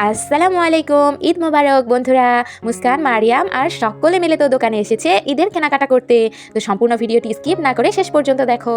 আসসালামু আলাইকুম, ঈদ মোবারক বন্ধুরা। মুস্কান, মারিয়াম আর সকলে মিলে তো দোকানে এসেছে ঈদের কেনাকাটা করতে। তো সম্পূর্ণ ভিডিওটি স্কিপ না করে শেষ পর্যন্ত দেখো।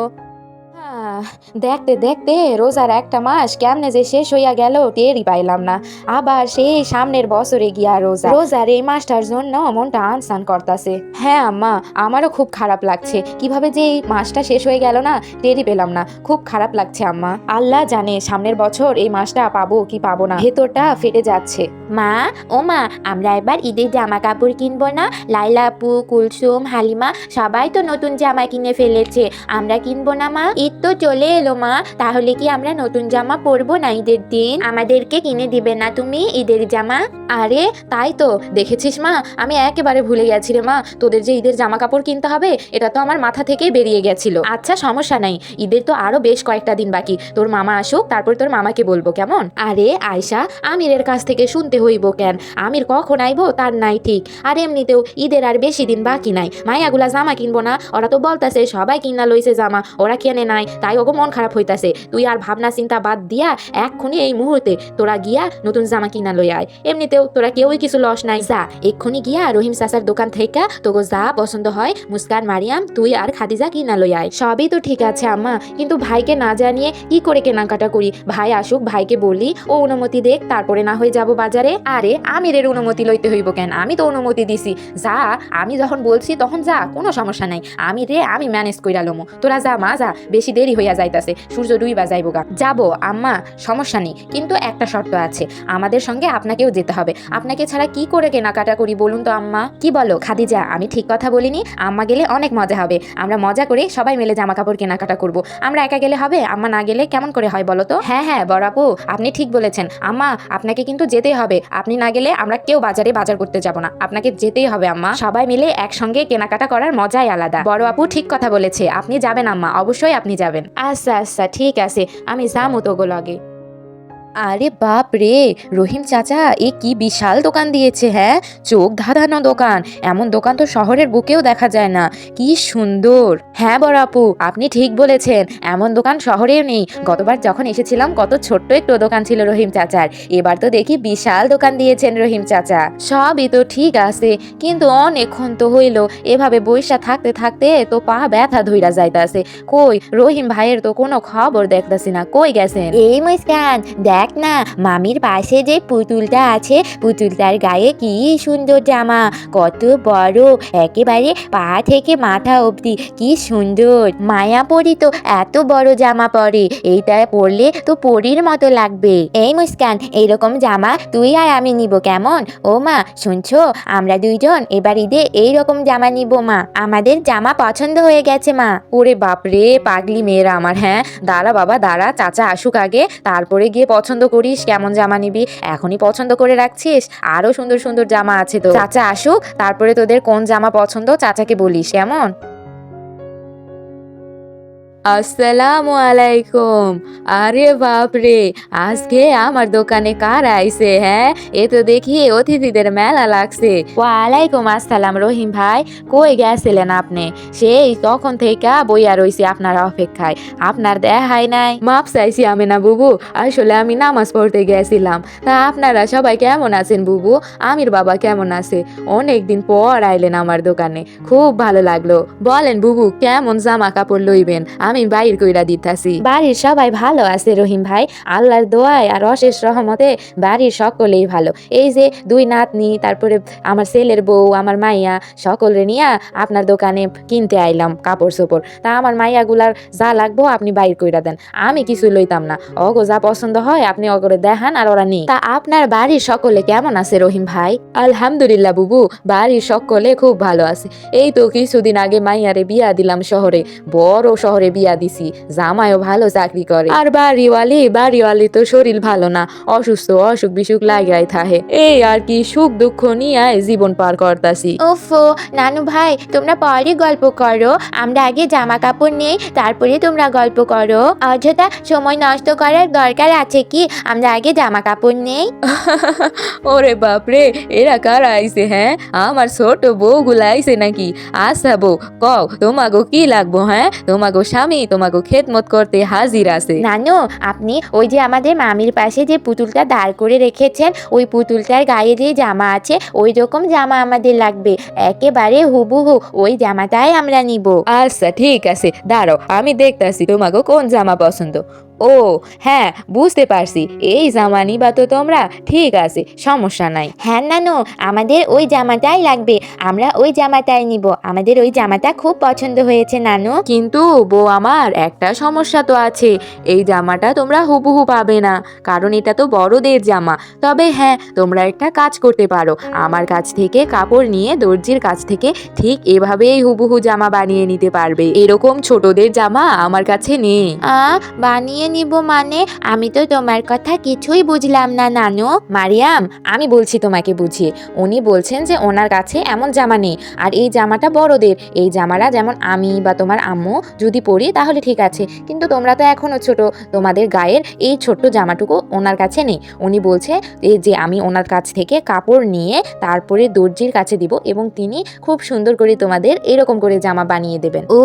আহ, দেখতে দেখতে রোজার একটা মাস কেমনে যে শেষ হইয়া গেল টেরই পাইলাম না। আবার সেই সামনের বছরে গিয়া রোজার এই মাসটার জন্য মনটা আনসান করতাছে। হ্যাঁ আম্মা, আমারও খুব খারাপ লাগছে, কিভাবে যে এই মাসটা শেষ হয়ে গেল না টেরই পেলাম না। খুব খারাপ লাগছে আম্মা। আল্লাহ জানে সামনের বছর এই মাসটা পাবো কি পাবো না, ভেতরটা ফেটে যাচ্ছে। মা, ও মা, আমরা এবার ঈদের জামা কাপড় কিনবো না? লাইলা আপু, কুলসুম, হালিমা সবাই তো নতুন জামা কিনে ফেলেছে, আমরা কিনবো না মা? ঈদ তো চলে এলো মা, তাহলে কি আমরা নতুন জামা পরবো না ঈদের দিন? আমাদেরকে কিনে দিবে না তুমি ঈদের জামা? আরে তাই তো, দেখেছিস মা, আমি একেবারে ভুলে গেছি রে মা, তোদের যে ঈদের জামা কাপড় কিনতে হবে এটা তো আমার মাথা থেকেই বেরিয়ে গেছিল। আচ্ছা সমস্যা নাই, ঈদের তো আরো বেশ কয়েকটা দিন বাকি, তোর মামা আসুক তারপর তোর মামাকে বলবো, কেমন? আরে আয়শা, আমিরের কাছ থেকে শুনতে হইব কেন? আমির কখন আইবো তার নাই ঠিক। আর এমনিতেও ঈদের আর বেশি দিন বাকি নাই, মাইয়াগুলা জামা কিনবো না? ওরা তো বলতাছে সবাই কিনা লইছে জামা, ওরা কেনে নাই, তাই ওগো মন খারাপ হইতাছে। তুই আর ভাবনা চিন্তা বাদ দিয়া এক্ষুনি এই মুহূর্তে তোরা গিয়া নতুন জামা কিনা লই আয়। এমনিতেও তোরা কেউই কিছু লস নাই, যা এক্ষুনি গিয়া রহিম চাচার দোকান থেকে তোগো যা পছন্দ হয় মুস্কান, মারিয়াম, তুই আর খাদিজা কিনা লই আয়। সবই তো ঠিক আছে আম্মা, কিন্তু ভাইকে না জানিয়ে কি করে কেনাকাটা করি? ভাই আসুক, ভাইকে বলি, ও অনুমতি দেখ, তারপরে না হয়ে যাব বাজারে। আরে আমিরের অনুমতি লইতে হইব কেন? আমি তো অনুমতি দিছি, যা, আমি যখন বলছি তখন যা, কোনো সমস্যা নাই। আমি ম্যানেজ কইরা লমু, তোরা যা মা যা, বেশি দেরি হইয়া যাইতাছে, সূর্য ডুইবা যাইবো গা। যাবো আম্মা, সমস্যা নেই, কিন্তু একটা শর্ত আছে, আমাদের সঙ্গে আপনাকেও যেতে হবে। আপনাকে ছাড়া কি করে কেনাকাটা করি বলুন তো আম্মা? কি বলো খাদিজা, আমি ঠিক কথা বলিনি? আম্মা গেলে অনেক মজা হবে, আমরা মজা করে সবাই মিলে জামা কাপড় কেনাকাটা করব। আমরা একা গেলে হবে? আম্মা না গেলে কেমন করে হয় বলো তো? হ্যাঁ হ্যাঁ বড় আপু, আপনি ঠিক বলেছেন আম্মা, আপনাকে কিন্তু যেতেই হবে, আপনি না গেলে আমরা কেউ বাজার করতে যাব না, আপনাকে যেতেই হবে আম্মা। সবাই মিলে একসঙ্গে কেনাকাটা করার মজাই আলাদা। বড় আপু ঠিক কথা বলেছে, আপনি যাবেন আম্মা, অবশ্যই আপনি যাবেন। আচ্ছা আচ্ছা ঠিক আছে, আমি যাবো তো গো লগে। আরে বাপ রে, রহিম চাচা এ কি বিশাল দোকান দিয়েছে! হ্যাঁ, চোখ ধাঁধানো দোকান, এমন দোকান তো শহরের বুকেও দেখা যায় না। কি সুন্দর! হ্যাঁ বড় আপু, আপনি ঠিক বলেছেন, এমন দোকান শহরেও নেই। গতবার যখন এসেছিলাম কত ছোট্ট একটু দোকান ছিল রহিম চাচার, এবার তো দেখি বিশাল দোকান দিয়েছেন রহিম চাচা। সবই তো ঠিক আছে, কিন্তু অনেকক্ষণ তো হইল, এভাবে বইসা থাকতে থাকতে তো পা ব্যথা ধইরা যাইতাছে। কই রহিম ভাইয়ের তো কোনো খবর দেখতাছি না, কই গেছেন? এই মুস্কান, দেখ না মামির পাশে যে পুতুলটা আছে, পুতুলটার গায়ে কি সুন্দর জামা, কত বড়, একেবারে পা থেকে মাথা অবধি, কি সুন্দর। মায়াপরি তো এত বড় জামা পরে, এইটা পরলে তো পরীর মতো লাগবে। এই মুস্কান, এইরকম জামা তুই আর আমি নিব কেমন? ও মা শুনছো, আমরা দুইজন এবার ঈদে এইরকম জামা নিব মা, আমাদের জামা পছন্দ হয়ে গেছে মা। ওরে বাপরে, পাগলি মেয়েরা আমার। হ্যাঁ দাঁড়া বাবা দাঁড়া, চাচা আসুক আগে, তারপরে গিয়ে পছন্দ করিস কেমন জামা নিবি। এখনই পছন্দ করে রাখছিস? আরো সুন্দর সুন্দর জামা আছে তো, চাচা আসুক তারপরে তোদের কোন জামা পছন্দ চাচাকে বলিস, কেমন? আসসালামু আলাইকুম। আরে বাপরে, আজকে আমার দোকানে কার আইছে? হ্যাঁ, এ তো দেখি অতিথিদের মেলা লাগছে। ওয়ালাইকুম আসসালাম রহিম ভাই, কই গেছিলেন আপনি? সেই তখন থেকে বইয়া রইছি আপনার অপেক্ষায়, আপনার দেখাই নাই। মাপ চাইছি আমি না বুবু, আসলে আমি নামাজ পড়তে গেছিলাম। তা আপনারা সবাই কেমন আছেন বুবু? আমির বাবা কেমন আছে? অনেকদিন পর আইলেন আমার দোকানে, খুব ভালো লাগলো। বলেন বুবু, কেমন জামা কাপড় লইবেন? আমি বাইর কইরা দিতাছি। বাড়ির সবাই ভালো আছে রহিম ভাই, আল্লাহর দোয়ায় আর অশেষ রহমতে বাড়ির সকলেই ভালো। এই যে দুই নাতনি, তারপরে আমার ছেলের বউ, আমার মাইয়া, সকলে নিয়ে আপনার দোকানে কিনতে আইলাম কাপড় চোপড়। তা আমার মাইয়াগুলার যা লাগবো আপনি বাইর কইরা দেন, আমি কিছু লইতাম না। অগো যা পছন্দ হয় আপনি অগরে দেখান আর ওরা নেই। তা আপনার বাড়ির সকলে কেমন আছে রহিম ভাই? আলহামদুলিল্লাহ বুবু, বাড়ির সকলে খুব ভালো আছে। এই তো কিছুদিন আগে মাইয়ারে বিয়া দিলাম শহরে, বড় শহরে বিয়া দিছি, জামাইও ভালো চাকরি করে। আর বাড়িওয়ালি তো শরীর ভালো না, অসুখ বিসুখ লাগাই থাকে। এই আর কি, সুখ দুঃখ নিয়ে জীবন পার করতাছি। ওফো নানু ভাই, তোমরা পরে গল্প করো, আমরা আগে জামা কাপড় নেই, তারপরে তোমরা গল্প করো। অযথা সময় নষ্ট করার দরকার আছে কি? আমরা আগে জামা কাপড় নেই। ওরে বাপরে, এরা কারা আইছে? হ্যাঁ, আমার ছোট বউগুলা আইছে নাকি? আচ্ছা বউ, কও তোমাগো কি লাগবো? হ্যাঁ, তোমাগো সামনে আমি তোমাকে খেদমত করতে হাজির আছে। নানু, আপনি ওই যে আমাদের মামির পাশে যে পুতুলটা দাঁড় করে রেখেছেন, ওই পুতুলটার গায়ে যে জামা আছে ওই রকম জামা আমাদের লাগবে, একেবারে হুবহু ওই জামাটাই আমরা নিব। আচ্ছা ঠিক আছে, দাঁড়াও আমি দেখতাছি তোমাকে কোন জামা পছন্দ। ও হ্যাঁ, বুঝতে পারছি, এই জামা নিবা তো তোমরা, ঠিক আছে সমস্যা নাই। হ্যাঁ নানু, আমাদের ওই জামাটাই লাগবে, আমরা ওই জামাটাই নিব, আমাদের ওই জামাটা খুব পছন্দ হয়েছে নানু। কিন্তু বউ আমার, একটা সমস্যা তো আছে, এই জামাটা তোমরা হুবহু পাবে না, কারণ এটা তো বড়দের জামা। তবে হ্যাঁ, তোমরা একটা কাজ করতে পারো, আমার কাছ থেকে কাপড় নিয়ে দর্জির কাছ থেকে ঠিক এভাবেই হুবহু জামা বানিয়ে নিতে পারবে। এরকম ছোটদের জামা আমার কাছে নেই। বানিয়ে নিব মানে? আমি তো তোমার কথা কিছুই বুঝলাম না নানু। মারিয়াম, আমি বলছি তোমাকে বুঝিয়ে, উনি বলছেন যে ওনার কাছে এমন জামা নেই, আর এই জামাটা বড়দের, এই জামাটা যেমন আমি বা তোমার আম্মু যদি পরি তাহলে ঠিক আছে, কিন্তু তোমরা তো এখনো ছোট, তোমাদের গায়ের এই ছোট্ট জামাটুকু ওনার কাছে নেই। উনি বলছে যে আমি ওনার কাছ থেকে কাপড় নিয়ে তারপরে দর্জির কাছে দিব এবং তিনি খুব সুন্দর করে তোমাদের এরকম করে জামা বানিয়ে দেবেন। ও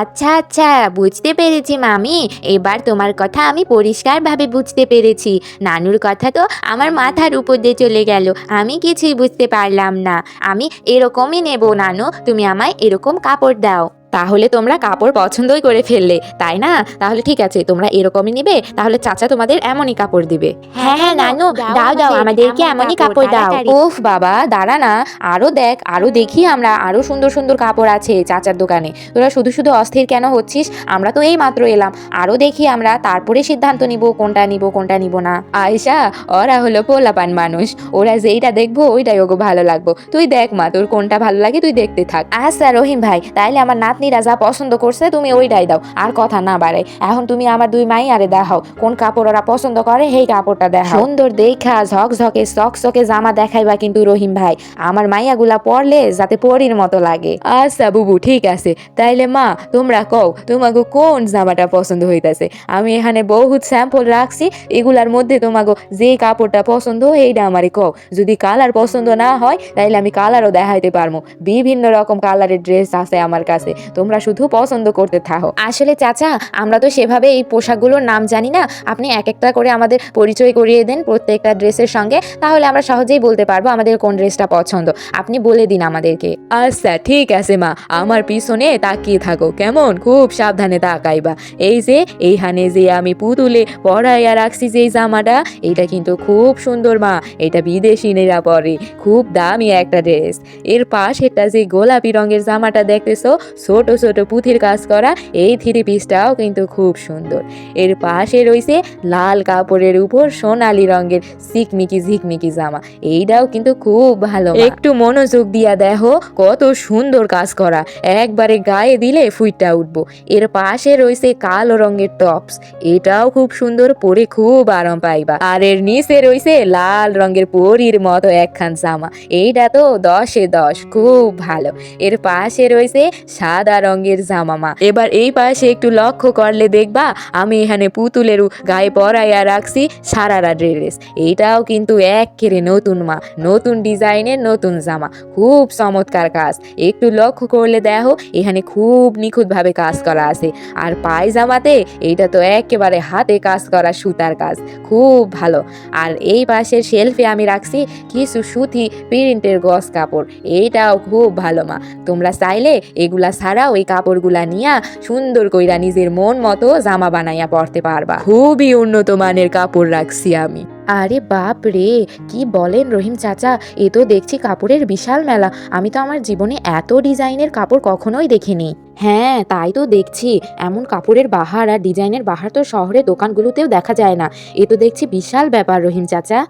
আচ্ছা আচ্ছা, বুঝতে পেরেছি মামি, এবার তোমার কথা আমি পরিষ্কারভাবে বুঝতে পেরেছি। নানুর কথা তো আমার মাথার উপর দিয়ে চলে গেল, আমি কিছুই বুঝতে পারলাম না। আমি এরকমই নেব নানু, তুমি আমায় এরকম কাপড় দাও। তাহলে তোমরা কাপড় পছন্দই করে ফেললে, তাই না? তাহলে ঠিক আছে, তোমরা এরকমই নিবে, তাহলে চাচা তোমাদের এমনই কাপড় দিবে। হ্যাঁ হ্যাঁ নানু, দাও দাও, আমাদেরকে এমনই কাপড় দাও। ওফ বাবা, দাঁড়া না, আরো দেখ, আরো দেখি আমরা, আরো সুন্দর সুন্দর কাপড় আছে চাচার দোকানে। তোরা শুধু শুধু অস্থির কেন হচ্ছিস? আমরা তো এই মাত্র এলাম, আরো দেখি আমরা, তারপরে সিদ্ধান্ত নিব কোনটা নিব কোনটা নিব না। আয়শা, ওরা হলো পোলাপান মানুষ, ওরা যেইটা দেখবো ওইটাই ওগো ভালো লাগবো। তুই দেখ মা, তোর কোনটা ভালো লাগে তুই দেখতে থাক। আচ্ছা রহিম ভাই, তাইলে আমার নাতনিরা যা পছন্দ করছে তুমি ওইটাই দাও, আর কথা না বাড়াই। এখন তুমি আমার দুই মাইয়ারে দেখাও কোন কাপড় ওরা পছন্দ করে, সেই কাপড়টা দেখাও। সুন্দর দেখা ঝকঝকে চকচকে জামা দেখাইবা কিন্তু রহিম ভাই, আমার মাইয়াগুলা পরলে যাতে পরীর মতো লাগে। আচ্ছা বুবু ঠিক আছে, তাইলে মা তোমরা কও তোমাকে কোন জামাটা পছন্দ হইতাছে। আমি এখানে বহুত স্যাম্পল রাখছি, এগুলার মধ্যে তোমাকে যে কাপড়টা পছন্দ এইটা আমারে কও। যদি কালার পছন্দ না হয় তাইলে আমি কালারও দেখাইতে পারবো, বিভিন্ন রকম কালারের ড্রেস আছে আমার কাছে, তোমরা শুধু পছন্দ করতে থাকো। আসলে চাচা, আমরা তো সেভাবে এই পোশাকগুলোর নাম জানি না, আপনি এক একটা করে আমাদের পরিচয় করিয়ে দেন প্রত্যেকটা ড্রেসের সঙ্গে, তাহলে আমরা সহজেই বলতে পারবো আমাদের কোন ড্রেসটা পছন্দ। আপনি বলে দিন আমাদেরকে। আচ্ছা ঠিক আছে মা, আমার পিছনে তাকিয়ে থাকো কেমন, খুব সাবধানে তাকাইবা। এই যে এইখানে যে আমি পুতুলে পরাইয়া রাখছি যে জামাটা, এটা কিন্তু খুব সুন্দর মা, এটা বিদেশিনেরা পরে, খুব দামি একটা ড্রেস। এর পাশেটা যে গোলাপি রঙের জামাটা দেখতেছো, ছোট ছোট পুঁথির কাজ করা, এই থ্রি পিসটাও কিন্তু খুব সুন্দর। এর পাশে রয়েছে লাল কাপড়ের উপর সোনালি রঙের ঝিকমিকি ঝিকমিকি জামা, এইটাও কিন্তু খুব ভালো। একটু মনোযোগ দিয়া দেখো কত সুন্দর কাজ করা, একবারে গায়ে দিলে ফুইটা উঠবো। এর পাশে রয়েছে কালো রঙের টপস, এটাও খুব সুন্দর, পরে খুব আরাম পাইবা। আর এর নিচে রয়েছে লাল রঙের পরীর মতো একখান জামা, এইটা তো 10-এ 10, খুব ভালো। এর পাশে রয়েছে সাদা রঙের জামা মা। এবার এই পাশে একটু লক্ষ্য করলে দেখবা আমি এখানে পুতুলের গায়ে পরাইয়া রাখছি সারারা ড্রেস, এইটাও কিন্তু একেবারে নতুন মা, নতুন ডিজাইনের নতুন জামা, খুব চমৎকার কাজ। একটু লক্ষ্য করলে দেখো এখানে খুব নিখুঁতভাবে কাজ করা আছে। আর পায়জামাতে এইটা তো একেবারে হাতে কাজ করা সুতার কাজ, খুব ভালো। আর এই পাশের শেলফে আমি রাখছি কিছু সুতি প্রিন্টের গস কাপড়, এইটাও খুব ভালো মা। তোমরা চাইলে এগুলা ছাড়াও এই কাপড়গুলা নিয়া সুন্দর কইরা নিজের মন মতো জামা বানাইয়া পরতে পারবা, খুবই উন্নত মানের কাপড় রাখছি আমি। আরে বাপ রে, কি বলেন রহিম চাচা, এ তো দেখছি কাপড়ের বিশাল মেলা, আমি তো আমার জীবনে এত ডিজাইনের কাপড় কখনোই দেখিনি। হ্যাঁ তাই তো দেখছি, এমন কাপড়ের বাহার আর ডিজাইনের বাহার তো শহরের দোকানগুলোতেও দেখা যায় না, এ তো দেখছি বিশাল ব্যাপার রহিম চাচা।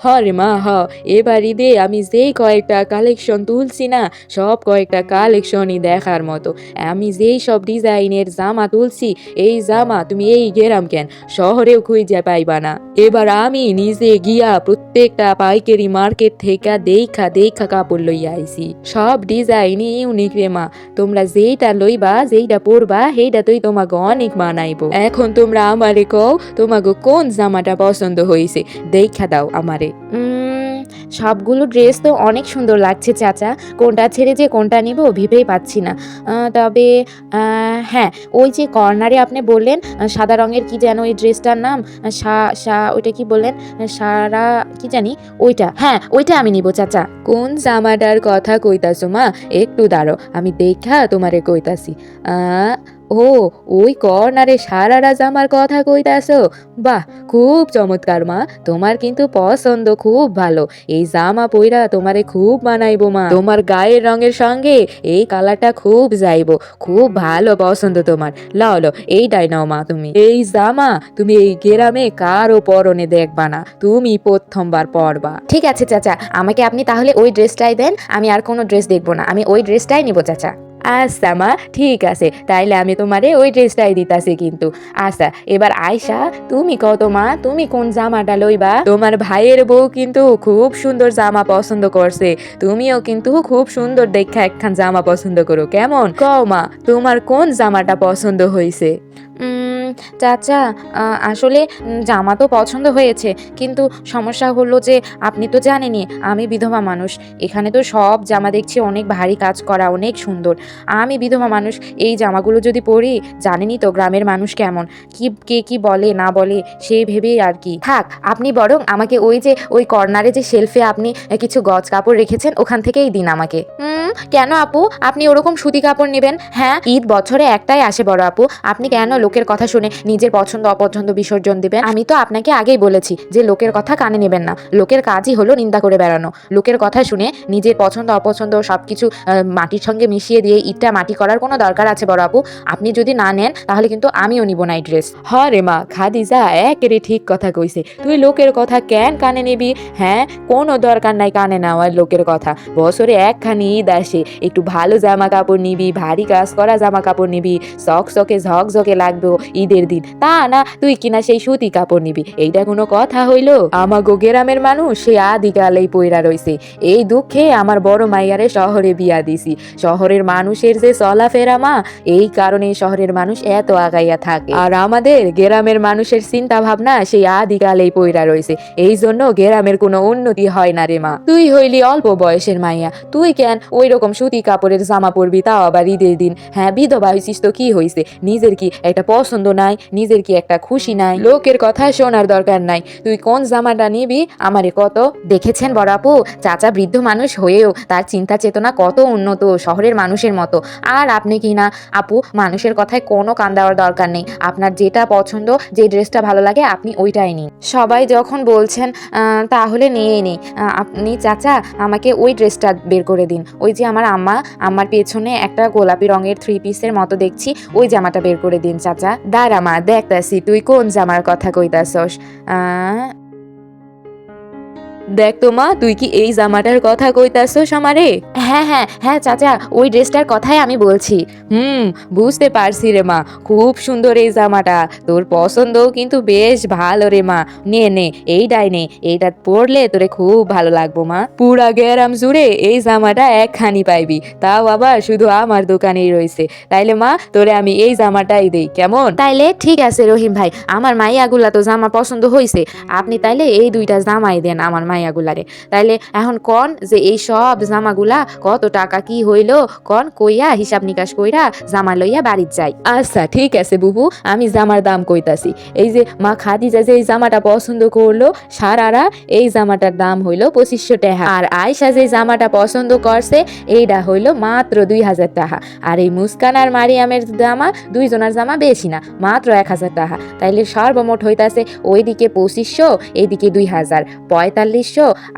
হরে মা হ, এবার ঈদে আমি যেই কয়েকটা কালেকশন তুলছি না, সব কয়েকটা কালেকশনই দেখার মতো। আমি যেই সব ডিজাইনের জামা তুলছি, এই জামা তুমি এই গেরাম কেন শহরেও খুঁজে পাইবা না। এবার আমি নিজে গিয়া প্রত্যেকটা পাইকারি মার্কেট থেকে দেখা দেখা কাপড় লইয়া আইছি, সব ডিজাইনই ইউনিক রে মা। তোমরা যেইটা লইবা যেইটা পরবা সেইটা তুই তোমাকে অনেক মানাইবো। এখন তোমরা আমারে কও তোমাকে কোন জামাটা পছন্দ হয়েছে, দেখা দাও আমারে। সবগুলো ড্রেস তো অনেক সুন্দর লাগছে চাচা, কোনটা ছেড়ে যে কোনটা নিব ভেবেই পাচ্ছি না। তবে হ্যাঁ, ওই যে কর্নারে আপনি বললেন সাদা রঙের কি যেন ওই ড্রেসটার নাম, ওইটা কি বললেন, সারা কি জানি, ওইটা, হ্যাঁ ওইটা আমি নিব চাচা। কোন জামাটার কথা কইতাছো মা, একটু দাঁড়ো আমি দেখা তোমারে কইতাছি। ও, ওই কর্নারে সারারা জামার কথা কইতাছো? বাহ, খুব চমৎকার মা, তোমার কিন্তু পছন্দ খুব ভালো। এই জামা পইরা তোমারে খুব মানাইবো মা, তোমার গায়ের রঙের সঙ্গে এই কালারটা খুব যাইবো, খুব ভালো পছন্দ তোমার। লাও লো, এইটাই নাও মা তুমি। এই জামা তুমি এই গ্রামে কারো পরনে দেখবা না, তুমি প্রথমবার পরবা। ঠিক আছে চাচা, আমাকে আপনি তাহলে ওই ড্রেসটাই দেন, আমি আর কোনো ড্রেস দেখবো না, আমি ওই ড্রেসটাই নিব চাচা। আচ্ছা মা, ঠিক আছে, তাইলে আমি তোমারে ওই ড্রেসটাই দিতাছি কিন্তু। আচ্ছা, এবার আয়শা তুমি কত মা, তুমি কোন জামাটা লইবা? তোমার ভাইয়ের বউ কিন্তু খুব সুন্দর জামা পছন্দ করছে, তুমিও কিন্তু খুব সুন্দর দেখা একখান জামা পছন্দ করো, কেমন কও মা, তোমার কোন জামাটা পছন্দ হয়েছে? চাচা, আসলে জামা তো পছন্দ হয়েছে, কিন্তু সমস্যা হলো যে আপনি তো জানেনই আমি বিধবা মানুষ, এখানে তো সব জামা দেখছি অনেক ভারী কাজ করা, অনেক সুন্দর। আমি বিধবা মানুষ, এই জামাগুলো যদি পরি, জানেনই তো গ্রামের মানুষ কেমন, কে কি বলে না বলে, সেই ভেবেই আর কি। থাক, আপনি বরং আমাকে ওই যে ওই কর্নারে যে শেলফে আপনি কিছু গজ কাপড় রেখেছেন ওখান থেকেই দিন আমাকে। কেন আপু, আপনি ওরকম সুতি কাপড় নেবেন? হ্যাঁ, ঈদ বছরে একটাই আসে বড় আপু, আপনি কেন লোকের কথা শুনে নিজের পছন্দ অপছন্দ বিসর্জন দিবেন? আমি তো আপনাকে আগেই বলেছি যে লোকের কথা কানে নেবেন না, লোকের কাজই হলো নিন্দা করে বেড়ানো। লোকের কথা শুনে নিজের পছন্দ অপছন্দ সবকিছু মাটির সঙ্গে মিশিয়ে দিয়ে ঈদটা মাটি করার কোনো দরকার আছে বড় আপু? আপনি যদি না নেন তাহলে কিন্তু আমিও নিব না এই ড্রেস। হরে মা, খাদিজা একেবারে ঠিক কথা কইছে, তুই লোকের কথা কেন কানে নিবি? হ্যাঁ, কোনো দরকার নাই কানে নেওয়ার লোকের কথা। বছরে একখানি ঈদ আসে, একটু ভালো জামা কাপড় নিবি, ভারী কাজ করা জামা কাপড় নিবি, চকচকে ঝকঝকে লাগবে ঈদের দিন, তা না তুই কিনা সেই সুতি কাপড় নিবি, এইটা কোনো কথা হইল? আমাগো গ্রামের মানুষ সে আদিকালেই পইরা রইছে, এই দুঃখে আমার বড় মাইয়ারে শহরে বিয়া দিছি। শহরের মানুষের যে চলাফেরা মা, এই কারণে শহরের মানুষ এত আগাইয়া থাকে, আর আমাদের গ্রামের মানুষের চিন্তা ভাবনা সেই আদিকালেই পইরা রইছে, এই জন্য গ্রামের কোনো উন্নতি হয় না রে মা। তুই হইলি অল্প বয়সের মাইয়া, তুই কেন ওই রকম সুতি কাপড়ের জামা পরবি, তাও আবার ঈদের দিন? হ্যাঁ, বিধবা হয়েছিস তো কি হয়েছে, নিজের কি একটা পছন্দ নাই, নিজের কি একটা খুশি নাই? লোকের কথা শোনার দরকার নাই, তুই কোন জামাটা নিবি আমারে কত। দেখেছেন বড় আপু, চাচা বৃদ্ধ মানুষ হয়েও তার চিন্তা চেতনা কত উন্নত শহরের মানুষের মতো, আর আপনি কি না আপু, মানুষের কথায় কোনো কান দেওয়ার দরকার নেই, আপনার যেটা পছন্দ, যে ড্রেসটা ভালো লাগে আপনি ওইটাই নিন। সবাই যখন বলছেন তাহলে নিয়েই নিই। আপনি চাচা আমাকে ওই ড্রেসটা বের করে দিন, ওই যে আমার পেছনে একটা গোলাপি রঙের 3 পিসের মতো দেখছি, ওই জামাটা বের করে দিন চাচা। দাঁড়া মা, দেখতাছি তুই কোন জামার কথা কইতাছস। দেখ তো মা, তুই কি এই জামাটার কথা কইতাছস আমারে? হ্যাঁ হ্যাঁ হ্যাঁ চাচা, ওই ড্রেসটার কথাই আমি বলছি। বুঝতে পারছি রে মা, খুব সুন্দর এই জামাটা, তোর পছন্দও কিন্তু বেশ ভালো রে মা। নে নে, এইটাই নে, এইটা পরলে তোরে খুব ভালো লাগবো মা। পুরা গ্রাম জুড়ে এই জামাটা একখানি পাইবি, তাও আবার শুধু আমার দোকানেই রয়েছে। তাইলে মা, তোরে আমি এই জামাটাই দেই, কেমন? তাইলে ঠিক আছে রহিম ভাই, আমার মাইয়াগুলা তো জামা পছন্দ হয়েছে, আপনি তাইলে এই 2টা জামাই দেন আমার মাইয়াগুলারে। তাইলে এখন কন যে এই সব জামাগুলা কত টাকা কি হইল, কন কইয়া হিসাব নিকাশ কইরা জামা লইয়া বাড়ির যাই। আচ্ছা ঠিক আছে বুবু, আমি জামার দাম কইতাছি। এই যে মা খাদিজা যে এই জামাটা পছন্দ করলো সারারা, এই জামাটার দাম হইল 2500 টাকা, আর আয়শা যে জামাটা পছন্দ করছে এইটা হইল মাত্র 2000 টাকা, আর এই মুস্কান আর মারিয়ামের জামা, দুইজনের জামা বেশি না, মাত্র 1000 টাকা। তাইলে সর্বমোট হইতাছে ওইদিকে 2500, এইদিকে 2000, 4500,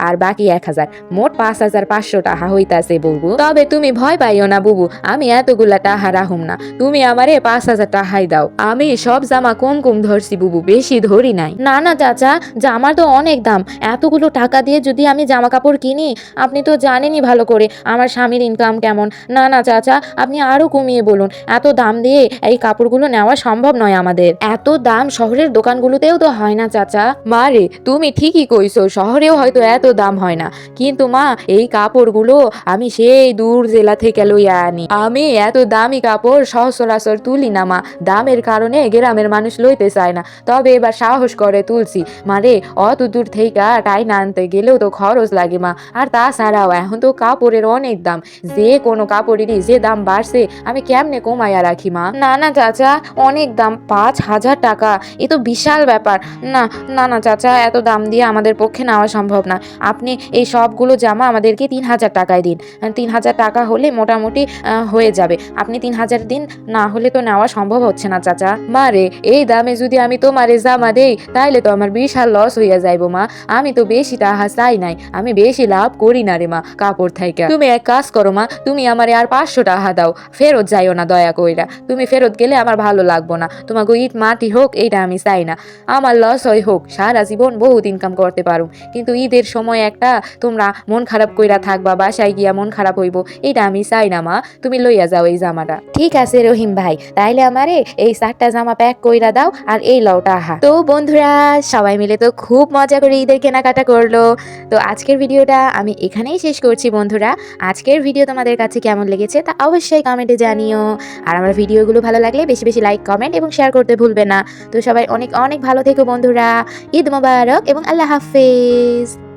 আর বাকি 1000, মোট 5500 টাকা হইতাছে বুবু। তবে তুমি ভয় পাইও না বুবু, আমি এতগুলা টাকা রাহুম না, তুমি আমারে 5000 টাকাই দাও। আমি সব জামা কম কম ধরছি বুবু, বেশি ধরি নাই। না না চাচা, জামার তো অনেক দাম, এতগুলো টাকা দিয়ে যদি আমি জামা কাপড় কিনি, আপনি তো জানেনই ভালো করে আমার স্বামীর ইনকাম কেমন। না না চাচা, আপনি আরো কমিয়ে বলুন, এত দাম দিয়ে এই কাপড়গুলো নেওয়া সম্ভব নয় আমাদের, এত দাম শহরের দোকানগুলোতেও তো হয় না চাচা। মা রে, তুমি ঠিকই কইছো, শহরেও দেশেও হয়তো এত দাম হয় না, কিন্তু মা এই কাপড়গুলো আমি সেই দূর জেলা থেকে লইয়া আনি। আমি এত দামি কাপড় সচরাচর তুলি না মা, দামের কারণে গ্রামের মানুষ লইতে চায় না, তবে এবার সাহস করে তুলছি। মারে অত দূর থেকে টাইনা আনতে গেলেও তো খরচ লাগে মা, আর তাছাড়াও এখন তো কাপড়ের অনেক দাম, যে কোনো কাপড়েরই যে দাম বাড়ছে, আমি কেমনে কমাইয়া রাখি মা? না না চাচা, অনেক দাম, 5,000 টাকা, এ তো বিশাল ব্যাপার। না না না চাচা, এত দাম দিয়ে আমাদের পক্ষে নেওয়া সম্ভব না। আপনি এই সবগুলো জামা আমাদেরকে 3,000 টাকায় দিন। 3,000 টাকা হলে মোটামুটি হয়ে যাবে। আপনি 3,000 দিন, না হলে তো নেওয়া সম্ভব হচ্ছে না চাচা। মা রে, এই দামে যদি আমি তোমারে জামা দেই তাইলে তো আমার বিশাল লস হইয়া যাইব মা। আমি তো বেশি টাকা চাই নাই, আমি বেশি লাভ করি না রে মা কাপড় থাইকা। তুমি এক কাজ করো মা, তুমি আমারে আর 500 টাকা দাও, ফেরত যাইও না দয়া কইরা। তুমি ফেরত গেলে আমার ভালো লাগবো না। তোমাকে ইট মাটি হোক এইটা আমি চাই না, আমার লস হয় হোক, সারা জীবন বহুত ইনকাম করতে পারো, কিন্তু ঈদের সময় একটা তোমরা মন খারাপ কইরা থাকবা, বাসায় গিয়া মন খারাপ হইব, এটা আমি চাই না মা। তুমি লইয়া যাও এই জামাটা। ঠিক আছে রহিম ভাই, তাইলে আমারে এই 4টা জামা প্যাক কইরা দাও, আর এই লও টাকা। তো বন্ধুরা, সবাই মিলে তো খুব মজা করে ঈদের কেনাকাটা করলো। তো আজকের ভিডিওটা আমি এখানেই শেষ করছি বন্ধুরা। আজকের ভিডিও তোমাদের কাছে কেমন লেগেছে তা অবশ্যই কমেন্টে জানিও, আর আমার ভিডিওগুলো ভালো লাগলে বেশি বেশি লাইক, কমেন্ট এবং শেয়ার করতে ভুলবে না। তো সবাই অনেক অনেক ভালো থেকো বন্ধুরা। ঈদ মোবারক এবং আল্লাহ হাফেজ।